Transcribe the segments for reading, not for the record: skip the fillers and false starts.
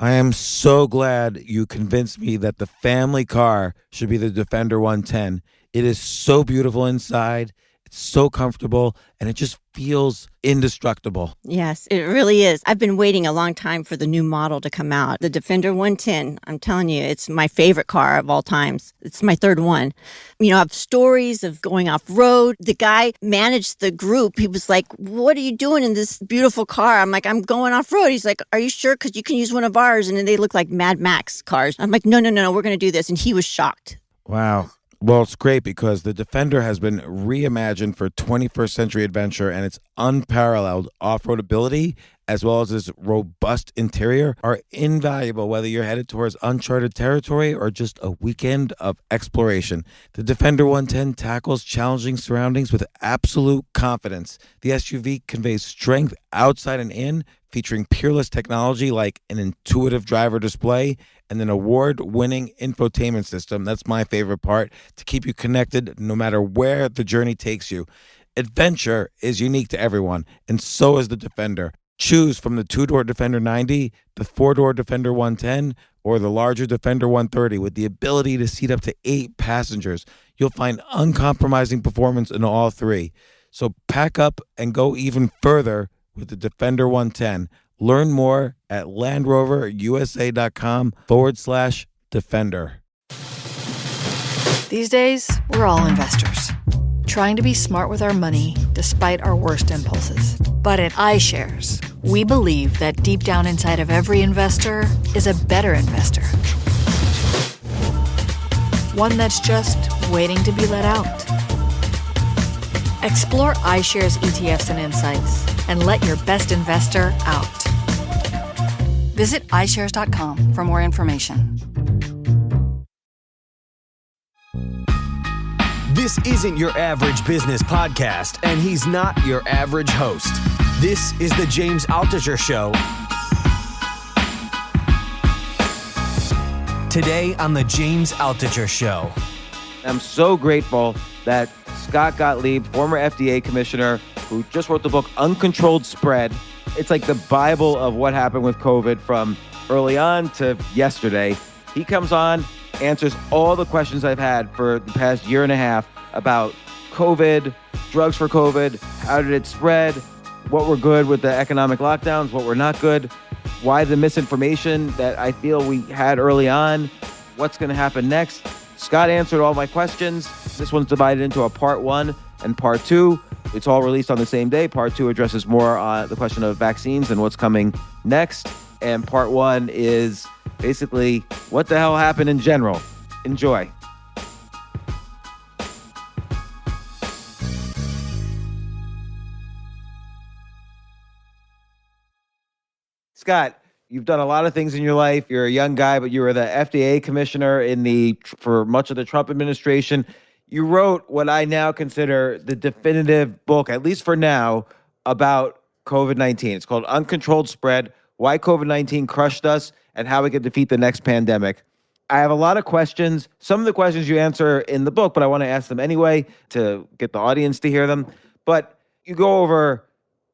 I am so glad you convinced me that the family car should be the Defender 110. It is so beautiful inside, it's so comfortable, and it just feels indestructible. Yes, it really is. I've been waiting a long time for the new model to come out. The Defender 110, I'm telling you, it's my favorite car of all times. It's my third one. You know, I have stories of going off road. The guy managed the group. He was like, "What are you doing in this beautiful car?" I'm like, "I'm going off road." He's like, "Are you sure? Because you can use one of ours." And then they look like Mad Max cars. I'm like, no, we're going to do this. And he was shocked. Wow. Well, it's great because the Defender has been reimagined for 21st century adventure, and its unparalleled off-road ability as well as its robust interior are invaluable whether you're headed towards uncharted territory or just a weekend of exploration. The Defender 110 tackles challenging surroundings with absolute confidence. The SUV conveys strength outside and in, featuring peerless technology like an intuitive driver display and an award-winning infotainment system. That's my favorite part, to keep you connected no matter where the journey takes you. Adventure is unique to everyone, and so is the Defender. Choose from the two-door Defender 90, the four-door Defender 110, or the larger Defender 130 with the ability to seat up to 8 passengers. You'll find uncompromising performance in all three. So pack up and go even further with the Defender 110. Learn more at LandRoverUSA.com/Defender. These days, we're all investors, trying to be smart with our money despite our worst impulses. But at iShares, we believe that deep down inside of every investor is a better investor. One that's just waiting to be let out. Explore iShares ETFs and insights and let your best investor out. Visit iShares.com for more information. This isn't your average business podcast, and he's not your average host. This is the James Altucher Show. Today on the James Altucher Show. I'm so grateful that Scott Gottlieb, former FDA commissioner, who just wrote the book Uncontrolled Spread. It's like the Bible of what happened with COVID from early on to yesterday. He comes on, answers all the questions I've had for the past year and a half about COVID, drugs for COVID, how did it spread, what were good with the economic lockdowns, what were not good, why the misinformation that I feel we had early on, what's going to happen next. Scott answered all my questions. This one's divided into a part 1 and part 2. It's all released on the same day. Part 2 addresses more the question of vaccines and what's coming next. And part 1 is basically what the hell happened in general. Enjoy. Scott, you've done a lot of things in your life. You're a young guy, but you were the FDA commissioner for much of the Trump administration. You wrote what I now consider the definitive book, at least for now, about COVID-19. It's called Uncontrolled Spread: Why COVID-19 Crushed Us and How We Could Defeat the Next Pandemic. I have a lot of questions. Some of the questions you answer in the book, but I want to ask them anyway to get the audience to hear them. But you go over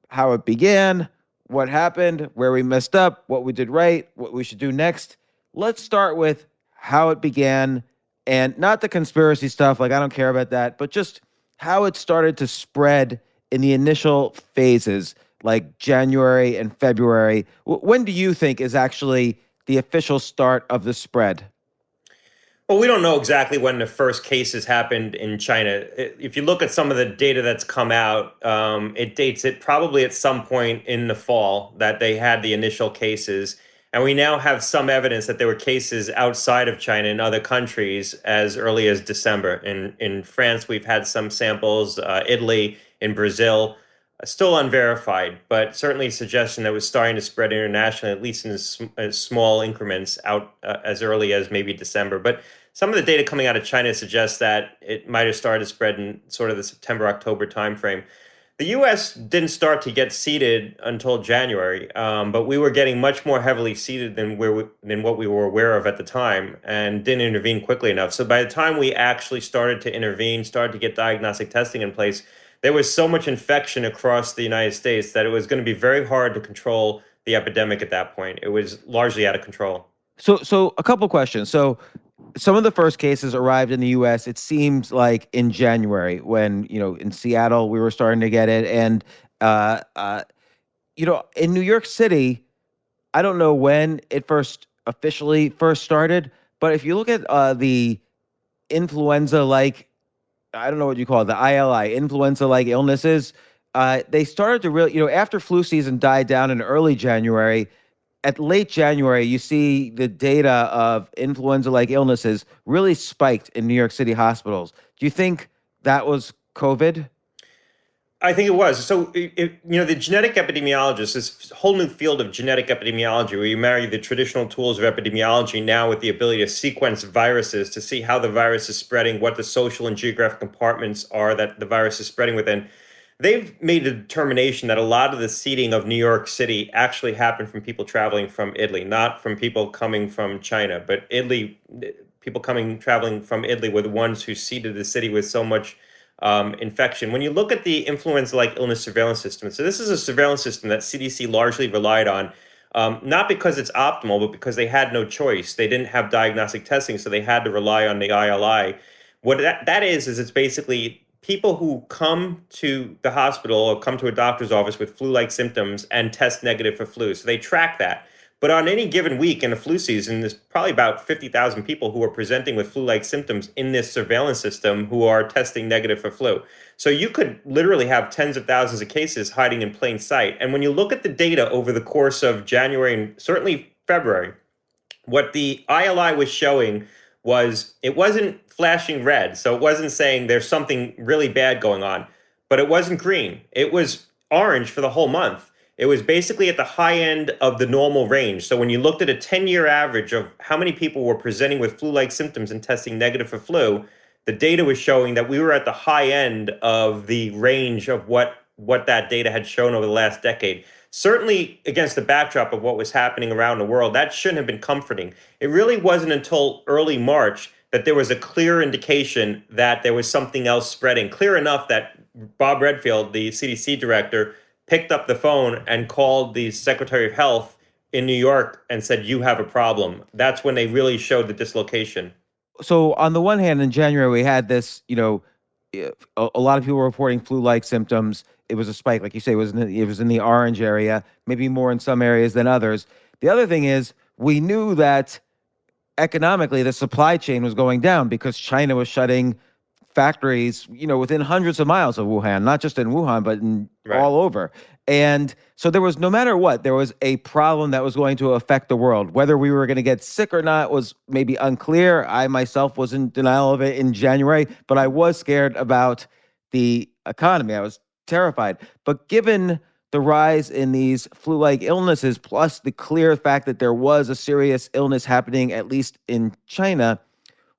how it began, what happened, where we messed up, what we did right, what we should do next. Let's start with how it began, and not the conspiracy stuff, like I don't care about that, but just how it started to spread in the initial phases, like January and February. When do you think is actually the official start of the spread? Well, we don't know exactly when the first cases happened in China. If you look at some of the data that's come out, it dates it probably at some point in the fall that they had the initial cases. And we now have some evidence that there were cases outside of China in other countries as early as December. In France, we've had some samples, Italy, in Brazil, still unverified, but certainly a suggestion that was starting to spread internationally, at least in small increments out as early as maybe December. But some of the data coming out of China suggests that it might have started to spread in sort of the September, October timeframe. The U.S. didn't start to get seeded until January, but we were getting much more heavily seeded than what we were aware of at the time, and didn't intervene quickly enough. So by the time we actually started to intervene, started to get diagnostic testing in place, there was so much infection across the United States that it was going to be very hard to control the epidemic at that point. It was largely out of control. So a couple questions. So some of the first cases arrived in the U.S. It seems like in January, when in Seattle we were starting to get it, and uh, uh, in New York City, I don't know when it officially started, but if you look at the influenza-like, I don't know what you call it, the ILI, influenza-like illnesses, they started to really, after flu season died down in early January. At late January, you see the data of influenza-like illnesses really spiked in New York City hospitals. Do you think that was COVID? I think it was. So, the genetic epidemiologist, this whole new field of genetic epidemiology, where you marry the traditional tools of epidemiology now with the ability to sequence viruses to see how the virus is spreading, what the social and geographic compartments are that the virus is spreading within. They've made a determination that a lot of the seeding of New York City actually happened from people traveling from Italy, not from people coming from China. But people traveling from Italy were the ones who seeded the city with so much infection. When you look at the influenza-like illness surveillance system, so this is a surveillance system that CDC largely relied on, not because it's optimal, but because they had no choice. They didn't have diagnostic testing, so they had to rely on the ILI. What that is it's basically people who come to the hospital or come to a doctor's office with flu-like symptoms and test negative for flu. So they track that. But on any given week in the flu season, there's probably about 50,000 people who are presenting with flu-like symptoms in this surveillance system who are testing negative for flu. So you could literally have tens of thousands of cases hiding in plain sight. And when you look at the data over the course of January and certainly February, what the ILI was showing was it wasn't flashing red. So it wasn't saying there's something really bad going on, but it wasn't green. It was orange for the whole month. It was basically at the high end of the normal range. So when you looked at a 10-year average of how many people were presenting with flu-like symptoms and testing negative for flu, the data was showing that we were at the high end of the range of what that data had shown over the last decade. Certainly against the backdrop of what was happening around the world, that shouldn't have been comforting. It really wasn't until early March that there was a clear indication that there was something else spreading, clear enough that Bob Redfield, the CDC director, picked up the phone and called the Secretary of Health in New York and said, you have a problem. That's when they really showed the dislocation. So on the one hand, in January, we had this, a lot of people were reporting flu-like symptoms. It was a spike, like you say, it was in the orange area, maybe more in some areas than others. The other thing is we knew that economically the supply chain was going down because China was shutting factories, within hundreds of miles of Wuhan, not just in Wuhan, but all over. And so there was, no matter what, there was a problem that was going to affect the world. Whether we were going to get sick or not was maybe unclear. I myself was in denial of it in January, but I was scared about the economy. I was terrified. But given the rise in these flu-like illnesses, plus the clear fact that there was a serious illness happening, at least in China,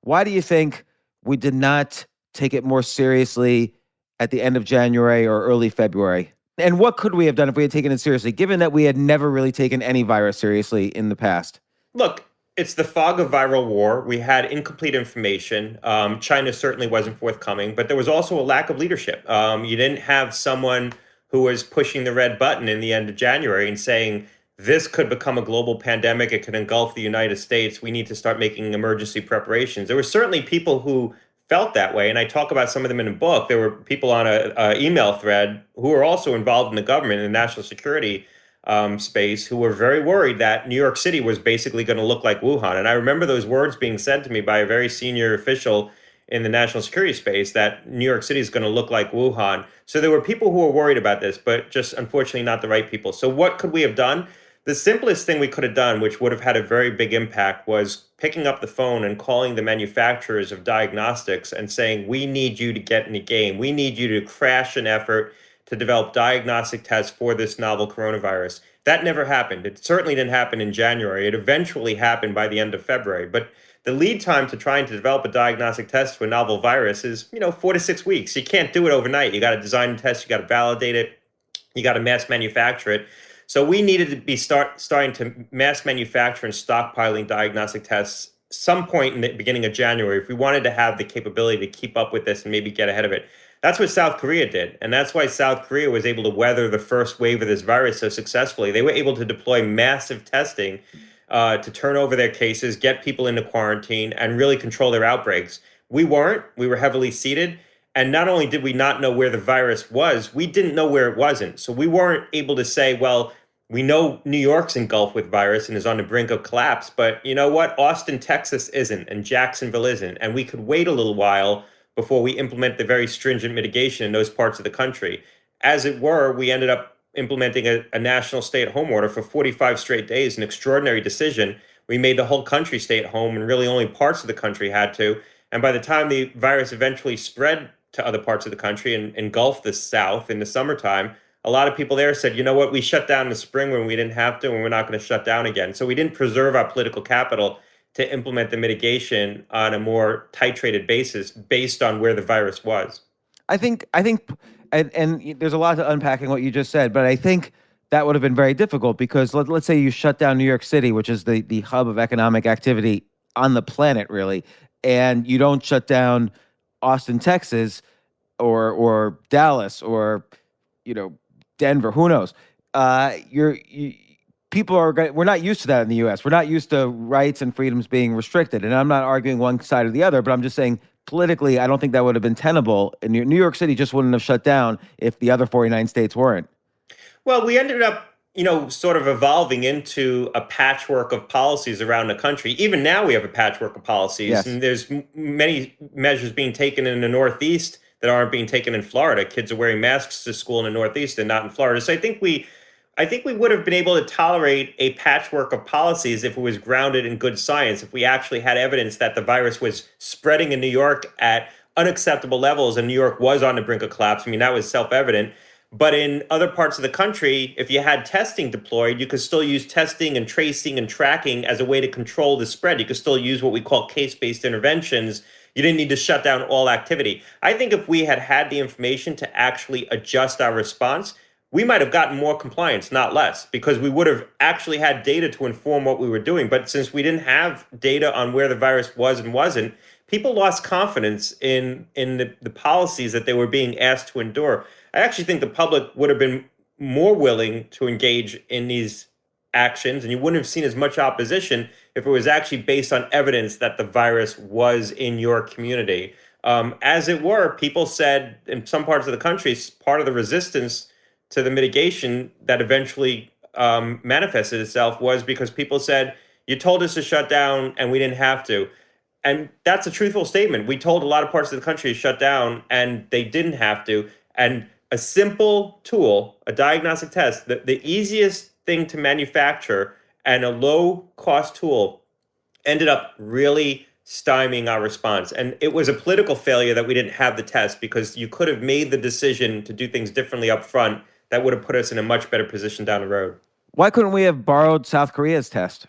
why do you think we did not take it more seriously at the end of January or early February? And what could we have done if we had taken it seriously, given that we had never really taken any virus seriously in the past? Look, it's the fog of viral war. We had incomplete information. China certainly wasn't forthcoming, but there was also a lack of leadership. You didn't have someone who was pushing the red button in the end of January and saying, this could become a global pandemic. It could engulf the United States. We need to start making emergency preparations. There were certainly people who felt that way, and I talk about some of them in the book. There were people on a email thread who were also involved in the government and the national security space who were very worried that New York City was basically going to look like Wuhan. And I remember those words being said to me by a very senior official in the national security space, that New York City is going to look like Wuhan. So there were people who were worried about this, but just unfortunately not the right people. So what could we have done? The simplest thing we could have done, which would have had a very big impact, was picking up the phone and calling the manufacturers of diagnostics and saying, we need you to get in the game. We need you to crash an effort to develop diagnostic tests for this novel coronavirus. That never happened. It certainly didn't happen in January. It eventually happened by the end of February. But the lead time to trying to develop a diagnostic test for a novel virus is, 4 to 6 weeks. You can't do it overnight. You got to design the test. You got to validate it. You got to mass manufacture it. So we needed to be starting to mass manufacture and stockpiling diagnostic tests some point in the beginning of January if we wanted to have the capability to keep up with this and maybe get ahead of it. That's what South Korea did. And that's why South Korea was able to weather the first wave of this virus so successfully. They were able to deploy massive testing to turn over their cases, get people into quarantine, and really control their outbreaks. We weren't. We were heavily seeded. And not only did we not know where the virus was, we didn't know where it wasn't. So we weren't able to say, well, we know New York's engulfed with virus and is on the brink of collapse. But you know what? Austin, Texas isn't, and Jacksonville isn't. And we could wait a little while before we implement the very stringent mitigation in those parts of the country. As it were, we ended up implementing a national stay-at-home order for 45 straight days, an extraordinary decision. We made the whole country stay at home, and really only parts of the country had to. And by the time the virus eventually spread to other parts of the country and engulfed the South in the summertime, a lot of people there said, you know what, we shut down in the spring when we didn't have to, and we're not going to shut down again. So we didn't preserve our political capital to implement the mitigation on a more titrated basis based on where the virus was. I think, and there's a lot to unpack in what you just said, but I think that would have been very difficult because let's say you shut down New York City, which is the hub of economic activity on the planet, really, and you don't shut down Austin, Texas, or Dallas, or Denver. Who knows? We're not used to that in the U.S. We're not used to rights and freedoms being restricted. And I'm not arguing one side or the other, but I'm just saying politically, I don't think that would have been tenable. And New York City just wouldn't have shut down if the other 49 states weren't. Well, we ended up, sort of evolving into a patchwork of policies around the country. Even now we have a patchwork of policies. Yes. And there's many measures being taken in the Northeast that aren't being taken in Florida. Kids are wearing masks to school in the Northeast and not in Florida. So I think we would have been able to tolerate a patchwork of policies if it was grounded in good science, if we actually had evidence that the virus was spreading in New York at unacceptable levels and New York was on the brink of collapse. I mean, that was self-evident. But in other parts of the country, if you had testing deployed, you could still use testing and tracing and tracking as a way to control the spread. You could still use what we call case-based interventions. You didn't need to shut down all activity. I think if we had had the information to actually adjust our response, we might have gotten more compliance, not less, because we would have actually had data to inform what we were doing. But since we didn't have data on where the virus was and wasn't, people lost confidence in the policies that they were being asked to endure. I actually think the public would have been more willing to engage in these actions, and you wouldn't have seen as much opposition if it was actually based on evidence that the virus was in your community. As it were, people said in some parts of the country, part of the resistance to the mitigation that eventually manifested itself was because people said, you told us to shut down and we didn't have to. And that's a truthful statement. We told a lot of parts of the country to shut down and they didn't have to. And a simple tool, a diagnostic test, the easiest thing to manufacture and a low cost tool ended up really stymieing our response. And it was a political failure that we didn't have the test because you could have made the decision to do things differently up front that would have put us in a much better position down the road. Why couldn't we have borrowed South Korea's test?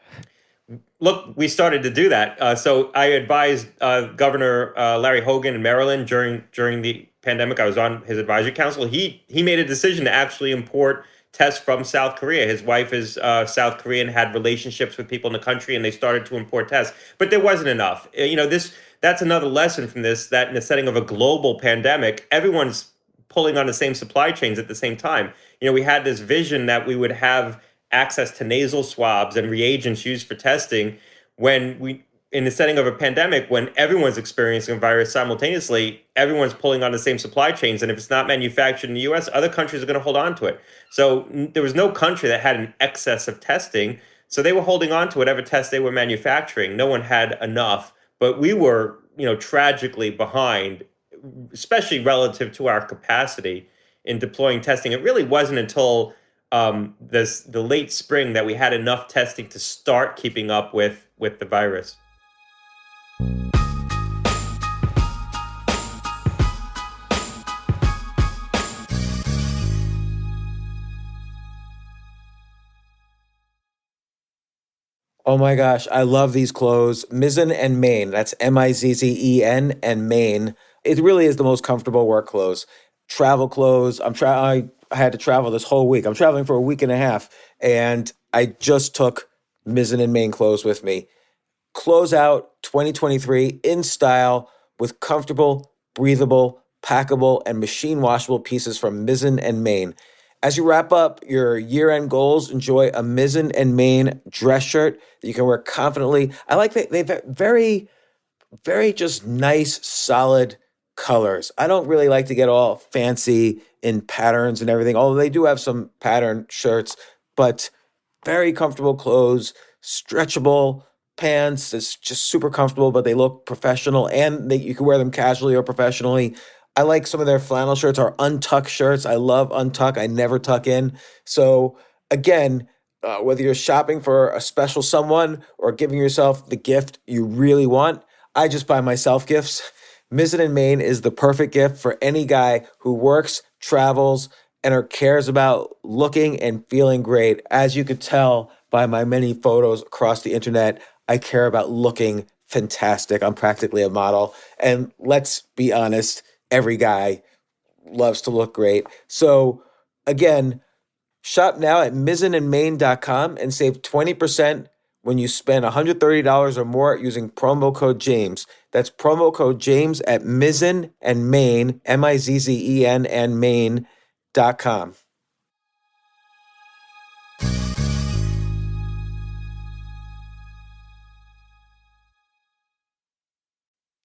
Look, we started to do that. So I advised Governor Larry Hogan in Maryland during the pandemic. I was on his advisory council. He made a decision to actually import tests from South Korea. His wife is South Korean, had relationships with people in the country, and they started to import tests. But there wasn't enough. That's another lesson from this, that in the setting of a global pandemic, everyone's pulling on the same supply chains at the same time. We had this vision that we would have access to nasal swabs and reagents used for testing in the setting of a pandemic, when everyone's experiencing a virus simultaneously, everyone's pulling on the same supply chains. And if it's not manufactured in the US, other countries are going to hold on to it. So there was no country that had an excess of testing. So they were holding on to whatever tests they were manufacturing. No one had enough, but we were, tragically behind, especially relative to our capacity in deploying testing. It really wasn't until the late spring that we had enough testing to start keeping up with the virus. Oh my gosh, I love these clothes. Mizzen and Main. That's Mizzen and Main. It really is the most comfortable work clothes. Travel clothes. I had to travel this whole week. I'm traveling for a week and a half, and I just took Mizzen and Main clothes with me. Close out 2023 in style with comfortable, breathable, packable, and machine washable pieces from Mizzen and Main. As you wrap up your year-end goals, enjoy a Mizzen and Main dress shirt that you can wear confidently. I like that they've very, very just nice, solid colors. I don't really like to get all fancy in patterns and everything, although they do have some pattern shirts, but very comfortable clothes, stretchable pants. It's just super comfortable, but they look professional and you can wear them casually or professionally. I like some of their flannel shirts or untuck shirts. I love untuck. I never tuck in. So again, whether you're shopping for a special someone or giving yourself the gift you really want, I just buy myself gifts. Mizzen and Main is the perfect gift for any guy who works, travels, and or cares about looking and feeling great. As you could tell by my many photos across the internet, I care about looking fantastic. I'm practically a model. And let's be honest, every guy loves to look great. So again, shop now at mizzenandmain.com and save 20% when you spend $130 or more using promo code James. That's promo code James at Mizzen and Main, Mizzen and Main.com.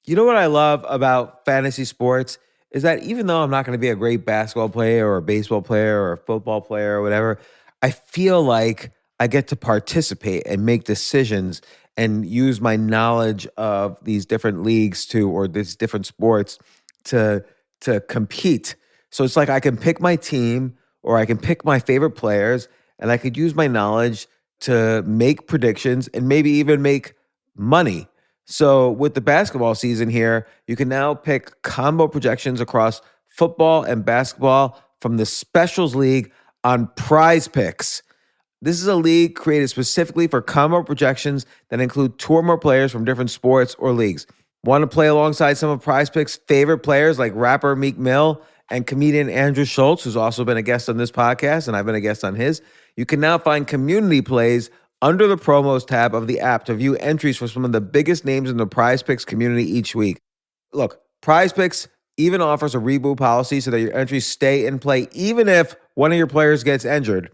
You know what I love about fantasy sports is that even though I'm not going to be a great basketball player or a baseball player or a football player or whatever, I feel like I get to participate and make decisions and use my knowledge of these different leagues or these different sports to compete. So it's like I can pick my team or I can pick my favorite players and I could use my knowledge to make predictions and maybe even make money. So with the basketball season here, you can now pick combo projections across football and basketball from the Specials League on Prize Picks. This is a league created specifically for combo projections that include two or more players from different sports or leagues. Want to play alongside some of Prize Picks' favorite players like rapper Meek Mill and comedian Andrew Schultz, who's also been a guest on this podcast, and I've been a guest on his? You can now find community plays under the promos tab of the app to view entries for some of the biggest names in the Prize Picks community each week. Look, Prize Picks even offers a reboot policy so that your entries stay in play even if one of your players gets injured.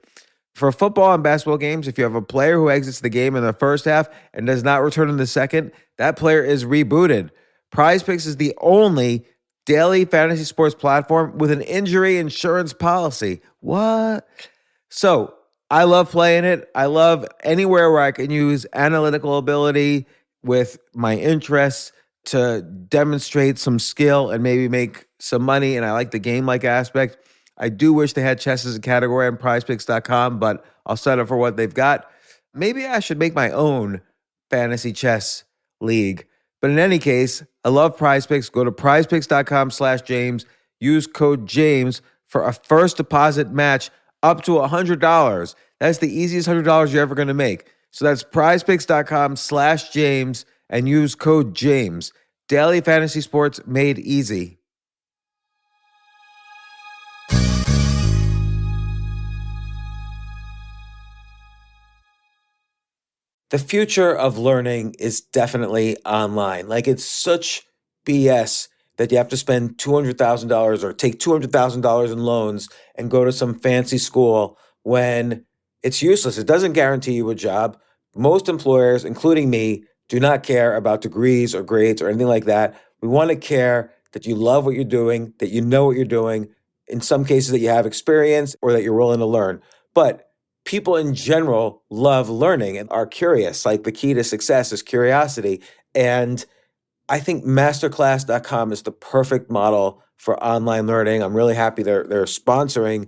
For football and basketball games, if you have a player who exits the game in the first half and does not return in the second, that player is rebooted. Prize Picks is the only daily fantasy sports platform with an injury insurance policy. What? So, I love playing it. I love anywhere where I can use analytical ability with my interests to demonstrate some skill and maybe make some money. And I like the game-like aspect. I do wish they had chess as a category on prizepicks.com, but I'll settle for what they've got. Maybe I should make my own fantasy chess league. But in any case, I love Prize Picks. Go to prizepicks.com/James. Use code James for a first deposit match up to $100. That's the easiest $100 you're ever going to make. So that's prizepicks.com/James and use code James. Daily fantasy sports made easy. The future of learning is definitely online. Like, it's such BS that you have to spend $200,000 or take $200,000 in loans and go to some fancy school when it's useless. It doesn't guarantee you a job. Most employers, including me, do not care about degrees or grades or anything like that. We want to care that you love what you're doing, that you know what you're doing, in some cases that you have experience or that you're willing to learn. But people in general love learning and are curious. Like, the key to success is curiosity. And I think masterclass.com is the perfect model for online learning. I'm really happy they're sponsoring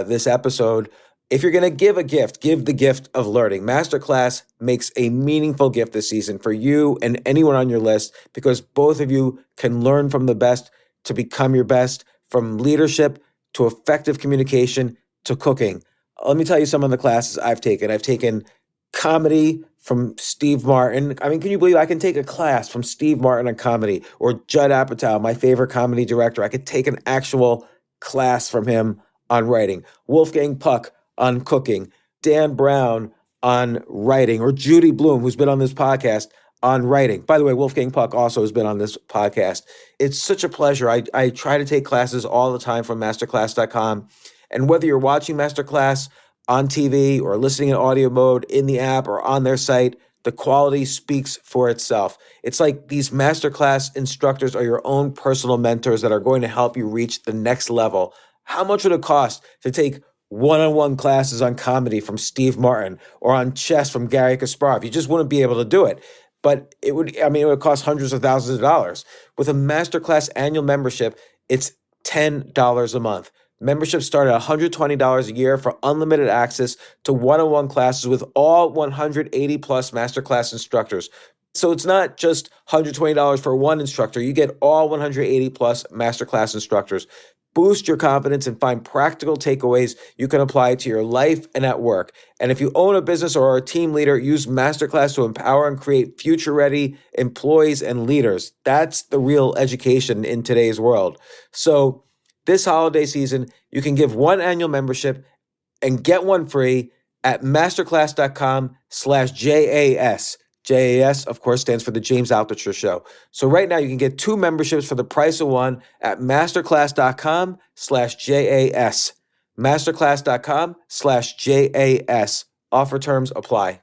this episode. If you're going to give a gift, give the gift of learning. Masterclass makes a meaningful gift this season for you and anyone on your list, because both of you can learn from the best to become your best, from leadership to effective communication to cooking. Let me tell you some of the classes I've taken. I've taken comedy from Steve Martin. I mean, can you believe I can take a class from Steve Martin on comedy, or Judd Apatow, my favorite comedy director? I could take an actual class from him on writing. Wolfgang Puck on cooking. Dan Brown on writing, or Judy Bloom, who's been on this podcast, on writing. By the way, Wolfgang Puck also has been on this podcast. It's such a pleasure. I try to take classes all the time from masterclass.com. And whether you're watching Masterclass on TV or listening in audio mode in the app or on their site, the quality speaks for itself. It's like these Masterclass instructors are your own personal mentors that are going to help you reach the next level. How much would it cost to take one-on-one classes on comedy from Steve Martin or on chess from Gary Kasparov? You just wouldn't be able to do it. But it would cost hundreds of thousands of dollars. With a Masterclass annual membership, it's $10 a month. Memberships start at $120 a year for unlimited access to one-on-one classes with all 180 plus Masterclass instructors. So it's not just $120 for one instructor. You get all 180 plus Masterclass instructors. Boost your confidence and find practical takeaways you can apply to your life and at work. And if you own a business or are a team leader, use Masterclass to empower and create future-ready employees and leaders. That's the real education in today's world. So this holiday season, you can give one annual membership and get one free at masterclass.com/JAS. JAS, of course, stands for the James Altucher Show. So right now you can get 2 memberships for the price of one at masterclass.com/JAS. Masterclass.com/JAS. Offer terms apply.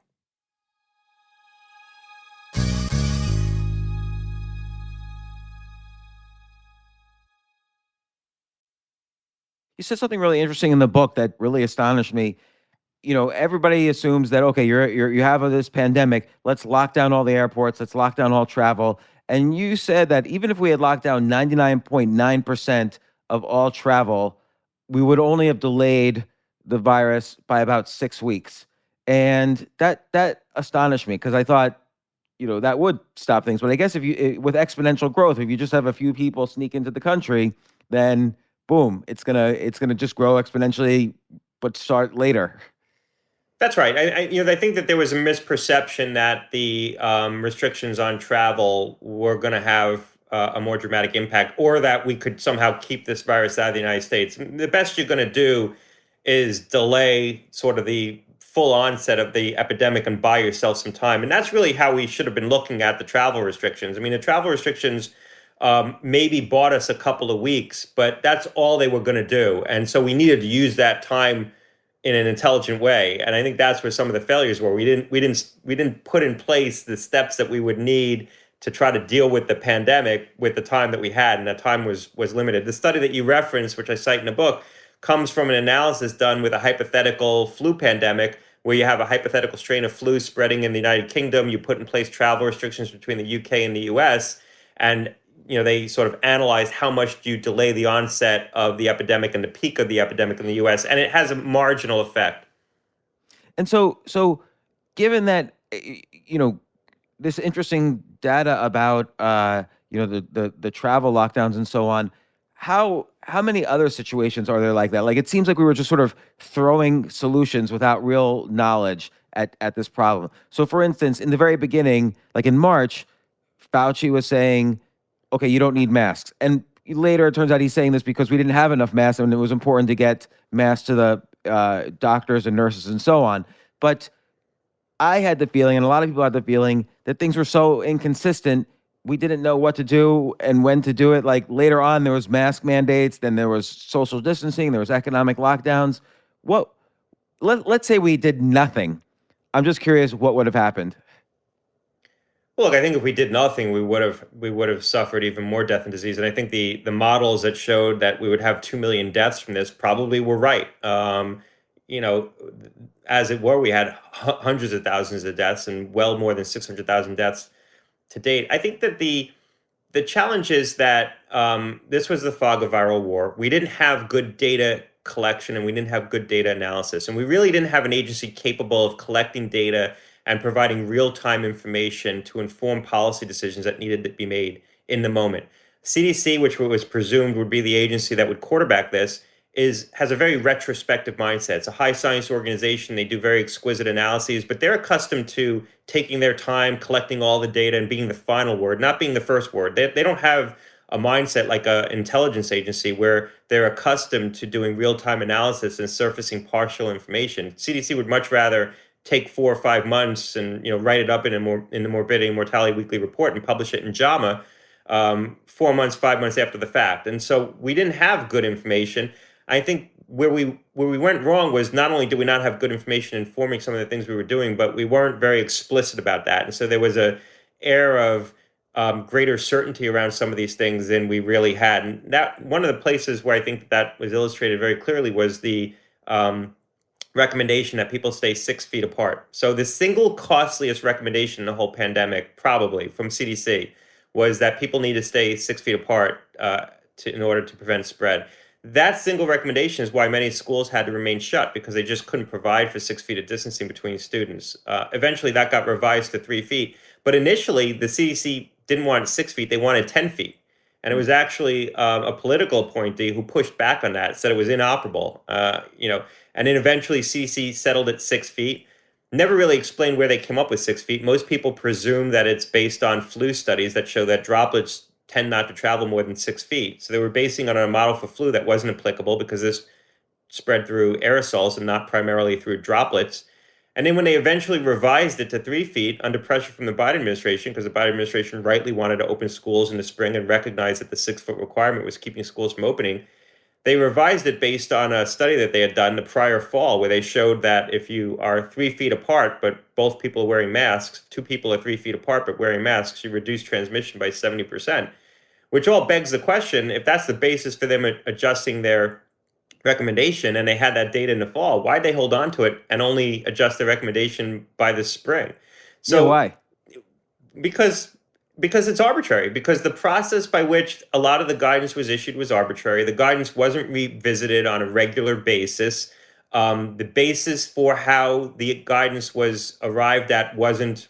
You said something really interesting in the book that really astonished me. Everybody assumes that, okay, you have this pandemic, let's lock down all the airports, let's lock down all travel. And you said that even if we had locked down 99.9% of all travel, we would only have delayed the virus by about 6 weeks. And that astonished me because I thought, that would stop things. But I guess with exponential growth, if you just have a few people sneak into the country, then boom, it's gonna just grow exponentially, but start later. That's right. I think that there was a misperception that the restrictions on travel were going to have a more dramatic impact, or that we could somehow keep this virus out of the United States. The best you're going to do is delay sort of the full onset of the epidemic and buy yourself some time. And that's really how we should have been looking at the travel restrictions. I mean, the travel restrictions maybe bought us a couple of weeks, but that's all they were going to do. And so we needed to use that time in an intelligent way. And I think that's where some of the failures were. We didn't put in place the steps that we would need to try to deal with the pandemic with the time that we had, and that time was limited. The study that you referenced, which I cite in the book, comes from an analysis done with a hypothetical flu pandemic, where you have a hypothetical strain of flu spreading in the United Kingdom. You put in place travel restrictions between the UK and the US, and they sort of analyzed how much do you delay the onset of the epidemic and the peak of the epidemic in the U.S., and it has a marginal effect. And so given that, this interesting data about, the travel lockdowns and so on, how many other situations are there like that? Like, it seems like we were just sort of throwing solutions without real knowledge at this problem. So, for instance, in the very beginning, like in March, Fauci was saying, okay, you don't need masks. And later it turns out he's saying this because we didn't have enough masks and it was important to get masks to the doctors and nurses and so on. But I had the feeling, and a lot of people had the feeling, that things were so inconsistent, we didn't know what to do and when to do it. Like later on, there was mask mandates, then there was social distancing, there was economic lockdowns. Let's say we did nothing. I'm just curious what would have happened. Well, look, I think if we did nothing, we would have suffered even more death and disease. And I think the models that showed that we would have 2 million deaths from this probably were right. As it were, we had hundreds of thousands of deaths and well more than 600,000 deaths to date. I think that the challenge is that this was the fog of viral war. We didn't have good data collection and we didn't have good data analysis. And we really didn't have an agency capable of collecting data and providing real-time information to inform policy decisions that needed to be made in the moment. CDC, which was presumed would be the agency that would quarterback this, has a very retrospective mindset. It's a high science organization. They do very exquisite analyses, but they're accustomed to taking their time, collecting all the data, and being the final word, not being the first word. They don't have a mindset like an intelligence agency where they're accustomed to doing real-time analysis and surfacing partial information. CDC would much rather take 4 or 5 months and write it up in the Morbidity and Mortality Weekly Report and publish it in JAMA 4 months, 5 months after the fact. And so we didn't have good information. I think where we went wrong was not only did we not have good information informing some of the things we were doing, but we weren't very explicit about that. And so there was a air of greater certainty around some of these things than we really had. And that one of the places where I think that was illustrated very clearly was the recommendation that people stay 6 feet apart. So the single costliest recommendation in the whole pandemic, probably from CDC, was that people need to stay 6 feet apart in order to prevent spread. That single recommendation is why many schools had to remain shut, because they just couldn't provide for 6 feet of distancing between students. Eventually, that got revised to 3 feet. But initially, the CDC didn't want 6 feet, they wanted 10 feet. And it was actually a political appointee who pushed back on that, said it was inoperable. And then eventually CDC settled at 6 feet. Never really explained where they came up with 6 feet. Most people presume that it's based on flu studies that show that droplets tend not to travel more than 6 feet. So they were basing it on a model for flu that wasn't applicable because this spread through aerosols and not primarily through droplets. And then when they eventually revised it to 3 feet under pressure from the Biden administration, because the Biden administration rightly wanted to open schools in the spring and recognized that the 6 foot requirement was keeping schools from opening, they revised it based on a study that they had done the prior fall, where they showed that if you are 3 feet apart, but both people are wearing masks, 2 people are 3 feet apart but wearing masks, you reduce transmission by 70%, which all begs the question, if that's the basis for them adjusting their recommendation, and they had that data in the fall, why'd they hold on to it and only adjust the recommendation by the spring? So yeah, why? Because it's arbitrary, because the process by which a lot of the guidance was issued was arbitrary. The guidance wasn't revisited on a regular basis. The basis for how the guidance was arrived at wasn't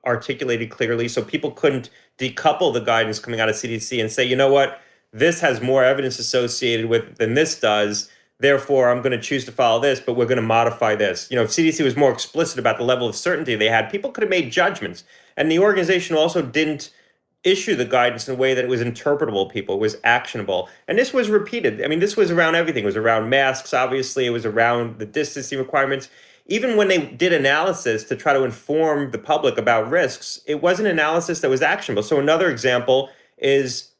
articulated clearly, so people couldn't decouple the guidance coming out of CDC and say, you know what, this has more evidence associated with than this does, therefore I'm going to choose to follow this, but we're going to modify this. If CDC was more explicit about the level of certainty they had, people could have made judgments. And the organization also didn't issue the guidance in a way that it was interpretable, people, it was actionable. And this was repeated. I mean, this was around everything. It was around masks, obviously. It was around the distancing requirements. Even when they did analysis to try to inform the public about risks, it wasn't analysis that was actionable. So another example is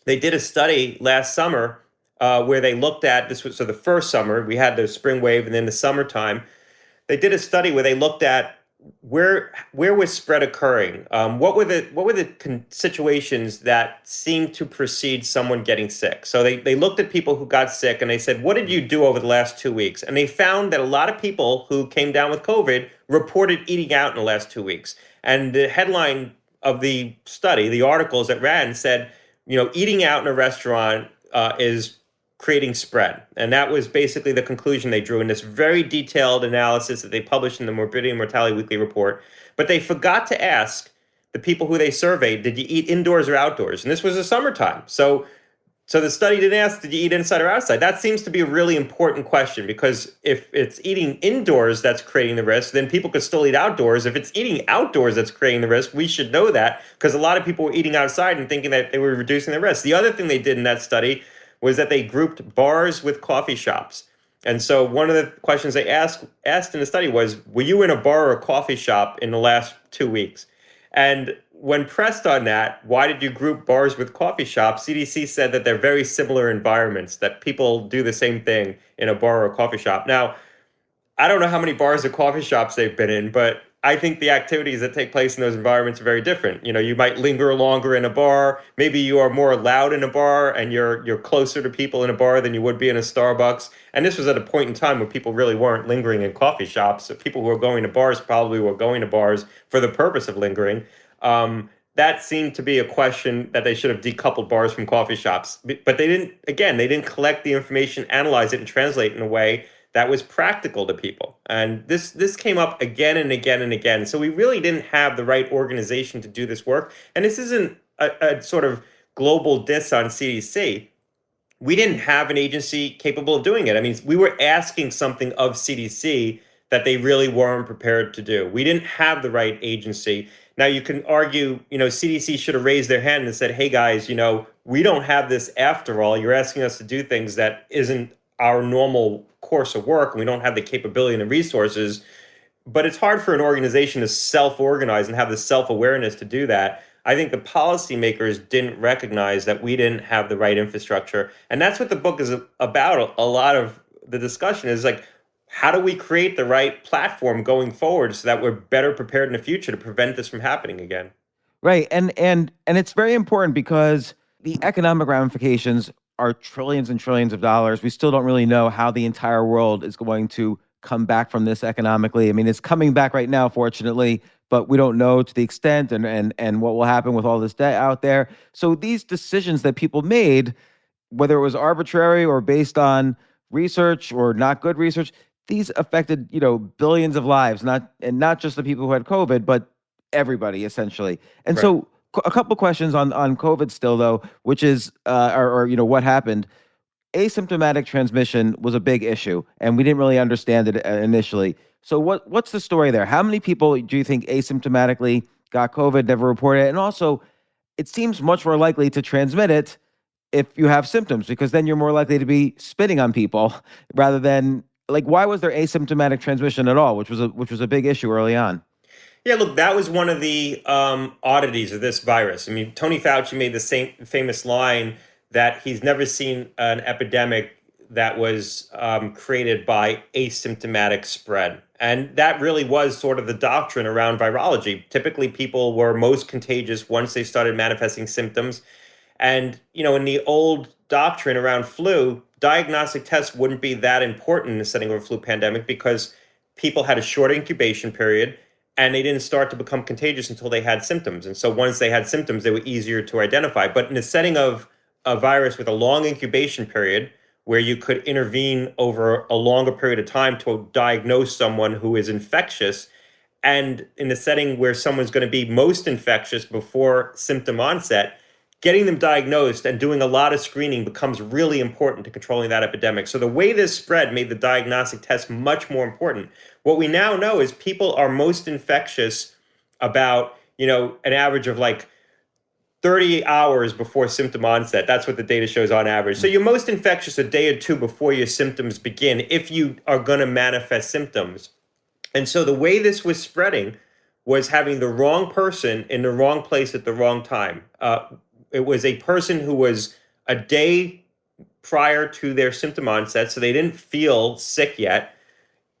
they did a study last summer where they looked at, so the first summer, we had the spring wave, and then the summertime, they did a study where they looked at where was spread occurring? What were the situations that seemed to precede someone getting sick? So they looked at people who got sick and they said, what did you do over the last 2 weeks? And they found that a lot of people who came down with COVID reported eating out in the last 2 weeks. And the headline of the study, the articles that ran, said, eating out in a restaurant is creating spread. And that was basically the conclusion they drew in this very detailed analysis that they published in the Morbidity and Mortality Weekly Report. But they forgot to ask the people who they surveyed, did you eat indoors or outdoors? And this was the summertime. So the study didn't ask, did you eat inside or outside? That seems to be a really important question, because if it's eating indoors that's creating the risk, then people could still eat outdoors. If it's eating outdoors that's creating the risk, we should know that, because a lot of people were eating outside and thinking that they were reducing the risk. The other thing they did in that study was that they grouped bars with coffee shops. And so one of the questions they asked in the study was, were you in a bar or a coffee shop in the last 2 weeks? And when pressed on that, why did you group bars with coffee shops? CDC said that they're very similar environments, that people do the same thing in a bar or a coffee shop. Now, I don't know how many bars or coffee shops they've been in, but I think the activities that take place in those environments are very different. You might linger longer in a bar. Maybe you are more loud in a bar and you're closer to people in a bar than you would be in a Starbucks. And this was at a point in time when people really weren't lingering in coffee shops. So people who were going to bars probably were going to bars for the purpose of lingering. That seemed to be a question that they should have decoupled bars from coffee shops. But they didn't collect the information, analyze it, and translate it in a way that was practical to people. And this came up again and again and again. So we really didn't have the right organization to do this work. And this isn't a sort of global diss on CDC. We didn't have an agency capable of doing it. I mean, we were asking something of CDC that they really weren't prepared to do. We didn't have the right agency. Now you can argue, CDC should have raised their hand and said, hey guys, we don't have this after all. You're asking us to do things that isn't our normal course of work, and we don't have the capability and the resources. but it's hard for an organization to self-organize and have the self-awareness to do that. I think the policymakers didn't recognize that we didn't have the right infrastructure. And that's what the book is about. A lot of the discussion is like, how do we create the right platform going forward so that we're better prepared in the future to prevent this from happening again? Right. And it's very important because the economic ramifications are trillions and trillions of dollars. We still don't really know how the entire world is going to come back from this economically. I mean, it's coming back right now, fortunately, but we don't know to the extent and what will happen with all this debt out there. So these decisions that people made, whether it was arbitrary or based on research or not good research, these affected, billions of lives, not just the people who had COVID, but everybody essentially. And Right. so a couple questions on COVID still though, which is what happened. Asymptomatic transmission was a big issue, and we didn't really understand it initially. So what's the story there? How many people do you think asymptomatically got COVID, never reported it? And also, it seems much more likely to transmit it if you have symptoms, because then you're more likely to be spitting on people rather than why was there asymptomatic transmission at all, which was a big issue early on? Yeah, look, that was one of the oddities of this virus. I mean, Tony Fauci made the same famous line that he's never seen an epidemic that was created by asymptomatic spread. And that really was sort of the doctrine around virology. Typically, people were most contagious once they started manifesting symptoms. And, in the old doctrine around flu, diagnostic tests wouldn't be that important in the setting of a flu pandemic because people had a short incubation period and they didn't start to become contagious until they had symptoms. And so once they had symptoms, they were easier to identify. But in the setting of a virus with a long incubation period, where you could intervene over a longer period of time to diagnose someone who is infectious, and in the setting where someone's going to be most infectious before symptom onset, getting them diagnosed and doing a lot of screening becomes really important to controlling that epidemic. So the way this spread made the diagnostic test much more important. What we now know is people are most infectious about, an average of 30 hours before symptom onset. That's what the data shows on average. So you're most infectious a day or two before your symptoms begin if you are going to manifest symptoms. And so the way this was spreading was having the wrong person in the wrong place at the wrong time. It was a person who was a day prior to their symptom onset, so they didn't feel sick yet,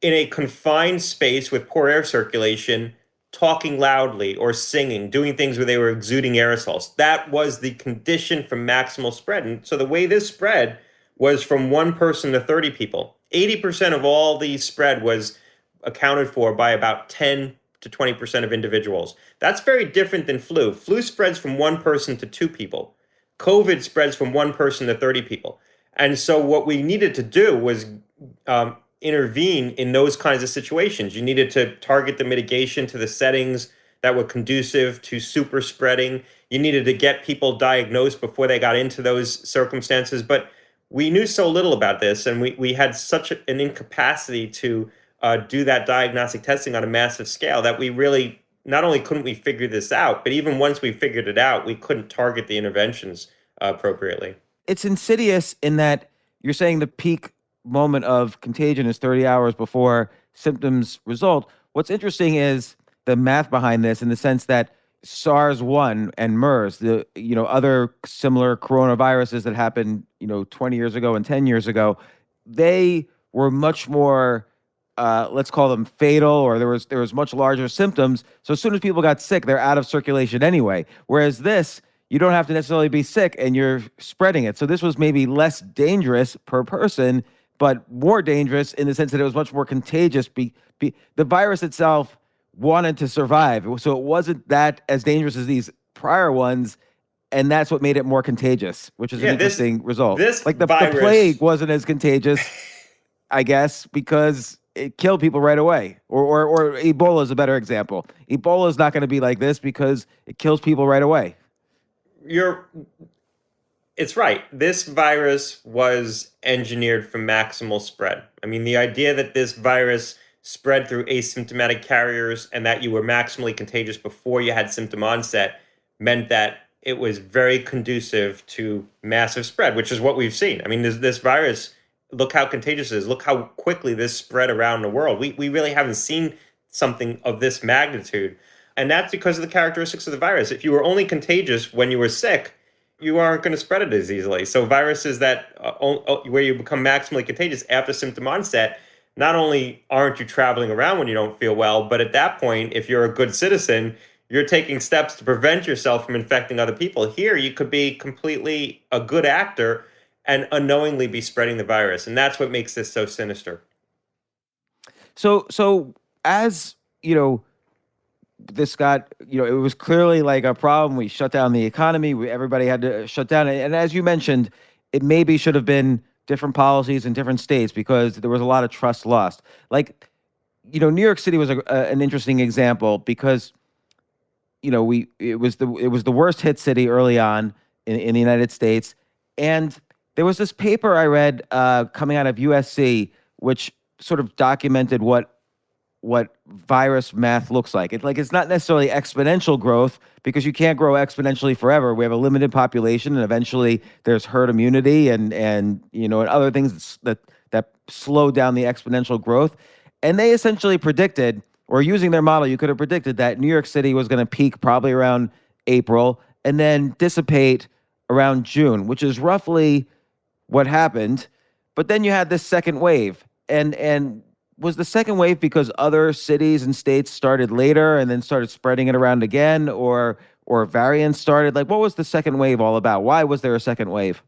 in a confined space with poor air circulation, talking loudly or singing, doing things where they were exuding aerosols. That was the condition for maximal spread. And so the way this spread was from one person to 30 people. 80% of all the spread was accounted for by about 10 to 20% of individuals. That's very different than flu. Flu spreads from one person to two people. COVID spreads from one person to 30 people. And so what we needed to do was intervene in those kinds of situations. You needed to target the mitigation to the settings that were conducive to super spreading. You needed to get people diagnosed before they got into those circumstances. But we knew so little about this, and we had such an incapacity to do that diagnostic testing on a massive scale that we really, not only couldn't we figure this out, but even once we figured it out, we couldn't target the interventions appropriately. It's insidious in that you're saying the peak moment of contagion is 30 hours before symptoms result. What's interesting is the math behind this, in the sense that SARS-1 and MERS, the other similar coronaviruses that happened 20 years ago and 10 years ago, they were much more let's call them fatal, or there was much larger symptoms. So as soon as people got sick, they're out of circulation anyway. Whereas this, you don't have to necessarily be sick and you're spreading it. So this was maybe less dangerous per person, but more dangerous in the sense that it was much more contagious. The virus itself wanted to survive. So it wasn't that as dangerous as these prior ones. And that's what made it more contagious, which is an interesting result. The plague wasn't as contagious, I guess, because it killed people right away. Or Ebola is a better example. Ebola is not going to be like this because it kills people right away. It's right. This virus was engineered for maximal spread. I mean, the idea that this virus spread through asymptomatic carriers and that you were maximally contagious before you had symptom onset meant that it was very conducive to massive spread, which is what we've seen. I mean, this virus, look how contagious it is. Look how quickly this spread around the world. We really haven't seen something of this magnitude. And that's because of the characteristics of the virus. If you were only contagious when you were sick, you aren't going to spread it as easily. So viruses that where you become maximally contagious after symptom onset, not only aren't you traveling around when you don't feel well, but at that point, if you're a good citizen, you're taking steps to prevent yourself from infecting other people. Here, you could be completely a good actor and unknowingly be spreading the virus. And that's what makes this so sinister. So as you know, this got, it was clearly like a problem. We shut down the economy. Everybody had to shut down. And as you mentioned, it maybe should have been different policies in different states because there was a lot of trust lost. Like, New York City was an interesting example because, it was the worst hit city early on in the United States. And there was this paper I read coming out of USC, which sort of documented what virus math looks like. It's not necessarily exponential growth because you can't grow exponentially forever. We have a limited population, and eventually there's herd immunity and other things that slow down the exponential growth. And they essentially predicted, or using their model, you could have predicted that New York City was going to peak probably around April and then dissipate around June, which is roughly what happened. But then you had this second wave, and was the second wave because other cities and states started later and then started spreading it around again, or variants started? Like, what was the second wave all about? Why was there a second wave?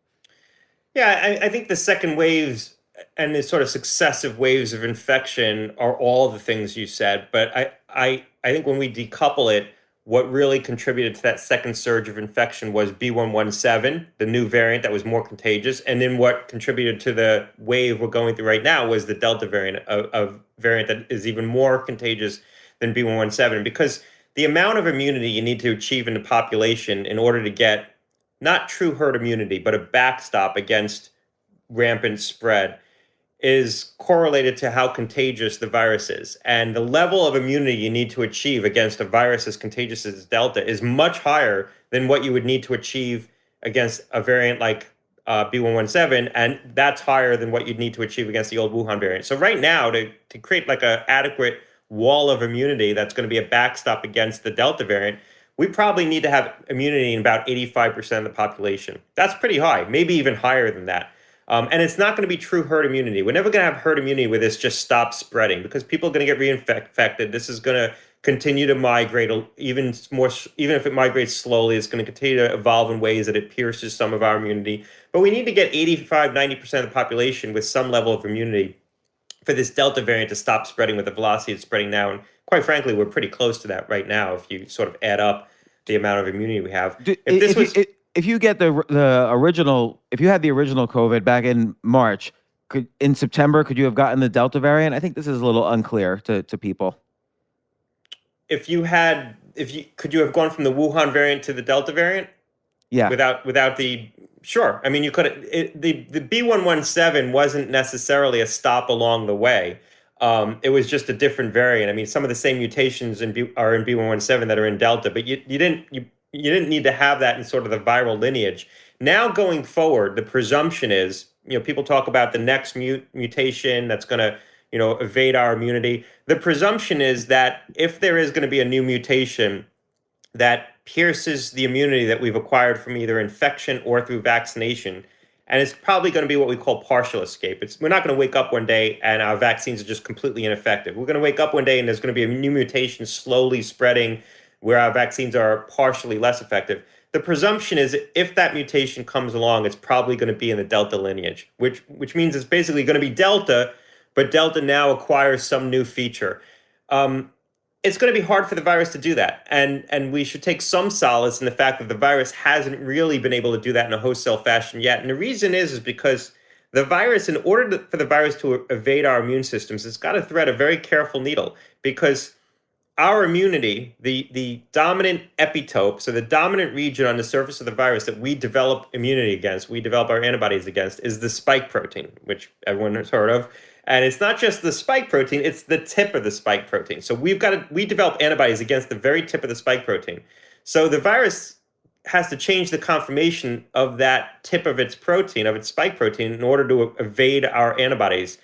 Yeah, I think the second waves and the sort of successive waves of infection are all the things you said. But I think when we decouple it, what really contributed to that second surge of infection was B117, the new variant that was more contagious. And then what contributed to the wave we're going through right now was the Delta variant, a variant that is even more contagious than B117, because the amount of immunity you need to achieve in the population in order to get not true herd immunity, but a backstop against rampant spread is correlated to how contagious the virus is. And the level of immunity you need to achieve against a virus as contagious as Delta is much higher than what you would need to achieve against a variant like B117, and that's higher than what you'd need to achieve against the old Wuhan variant. So right now, to create like an adequate wall of immunity that's going to be a backstop against the Delta variant, we probably need to have immunity in about 85% of the population. That's pretty high, maybe even higher than that. And it's not going to be true herd immunity. We're never going to have herd immunity where this just stops spreading, because people are going to get reinfected. This is going to continue to migrate even more. Even if it migrates slowly, it's going to continue to evolve in ways that it pierces some of our immunity. But we need to get 85, 90% of the population with some level of immunity for this Delta variant to stop spreading with the velocity it's spreading now. And quite frankly, we're pretty close to that right now if you sort of add up the amount of immunity we have. If you get the original, if you had the original COVID back in March, in September, could you have gotten the Delta variant? I think this is a little unclear to people. Could you have gone from the Wuhan variant to the Delta variant? Yeah. Without sure. I mean, you could. The B117 wasn't necessarily a stop along the way. It was just a different variant. I mean, some of the same mutations are in B117 that are in Delta, but you didn't need to have that in sort of the viral lineage. Now going forward, the presumption is, people talk about the next mutation that's going to, evade our immunity. The presumption is that if there is going to be a new mutation that pierces the immunity that we've acquired from either infection or through vaccination, and it's probably going to be what we call partial escape. We're not going to wake up one day and our vaccines are just completely ineffective. We're going to wake up one day and there's going to be a new mutation slowly spreading where our vaccines are partially less effective. The presumption is if that mutation comes along, it's probably going to be in the Delta lineage, which means it's basically going to be Delta, but Delta now acquires some new feature. It's going to be hard for the virus to do that. And we should take some solace in the fact that the virus hasn't really been able to do that in a host cell fashion yet. And the reason is because the virus, in order for the virus to evade our immune systems, it's got to thread a very careful needle, because our immunity, the dominant epitope, so the dominant region on the surface of the virus that we develop immunity against, we develop our antibodies against, is the spike protein, which everyone has heard of. And it's not just the spike protein, it's the tip of the spike protein. So we develop antibodies against the very tip of the spike protein. So the virus has to change the conformation of that tip of its protein, of its spike protein, in order to evade our antibodies.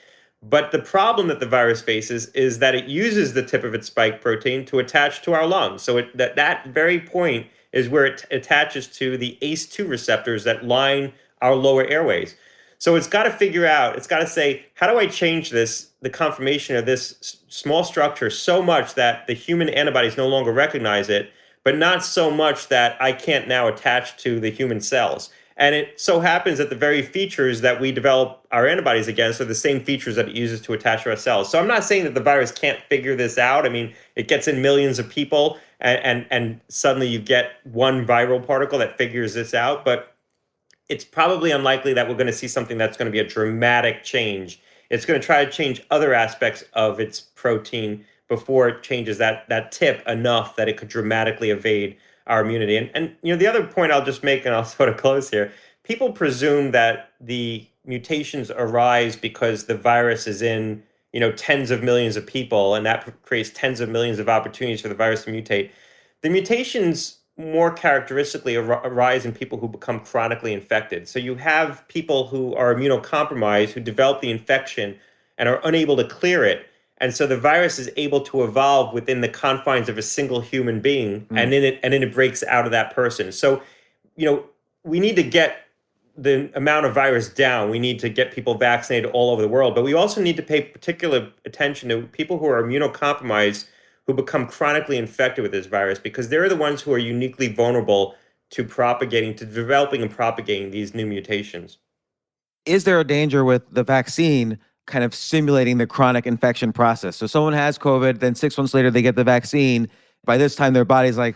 But the problem that the virus faces is that it uses the tip of its spike protein to attach to our lungs. So that very point is where it attaches to the ACE2 receptors that line our lower airways. So it's got to figure out, it's got to say, how do I change the conformation of this small structure so much that the human antibodies no longer recognize it, but not so much that I can't now attach to the human cells. And it so happens that the very features that we develop our antibodies against are the same features that it uses to attach to our cells. So I'm not saying that the virus can't figure this out. I mean, it gets in millions of people and suddenly you get one viral particle that figures this out. But it's probably unlikely that we're going to see something that's going to be a dramatic change. It's going to try to change other aspects of its protein before it changes that tip enough that it could dramatically evade our immunity. And the other point I'll just make, and I'll sort of close here, people presume that the mutations arise because the virus is in, tens of millions of people, and that creates tens of millions of opportunities for the virus to mutate. The mutations more characteristically arise in people who become chronically infected. So you have people who are immunocompromised, who develop the infection and are unable to clear it. And so the virus is able to evolve within the confines of a single human being, and then it breaks out of that person. So, we need to get the amount of virus down. We need to get people vaccinated all over the world, but we also need to pay particular attention to people who are immunocompromised, who become chronically infected with this virus, because they're the ones who are uniquely vulnerable to developing and propagating these new mutations. Is there a danger with the vaccine kind of simulating the chronic infection process? So someone has COVID, then 6 months later they get the vaccine. By this time, their body's like,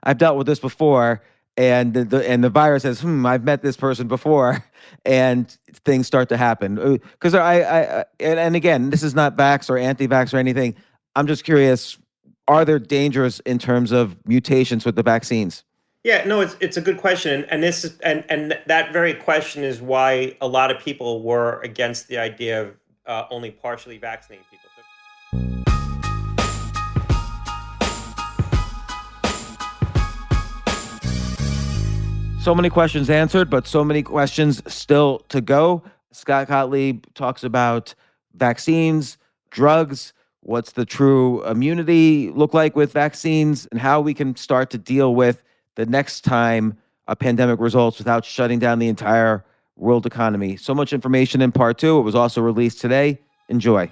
I've dealt with this before. And the virus says, I've met this person before. And things start to happen. Because and again, this is not vax or anti-vax or anything. I'm just curious, are there dangers in terms of mutations with the vaccines? Yeah, no, it's a good question, and this is and that very question is why a lot of people were against the idea of only partially vaccinating people. So many questions answered, but so many questions still to go. Scott Gottlieb talks about vaccines, drugs, what's the true immunity look like with vaccines, and how we can start to deal with the next time a pandemic results without shutting down the entire world economy. So much information in part 2. It was also released today. Enjoy.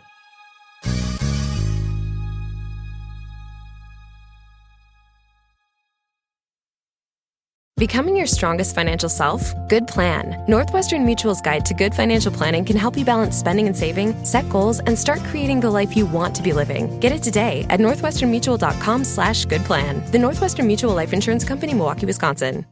Becoming your strongest financial self? Good plan. Northwestern Mutual's Guide to Good Financial Planning can help you balance spending and saving, set goals, and start creating the life you want to be living. Get it today at northwesternmutual.com/goodplan. The Northwestern Mutual Life Insurance Company, Milwaukee, Wisconsin.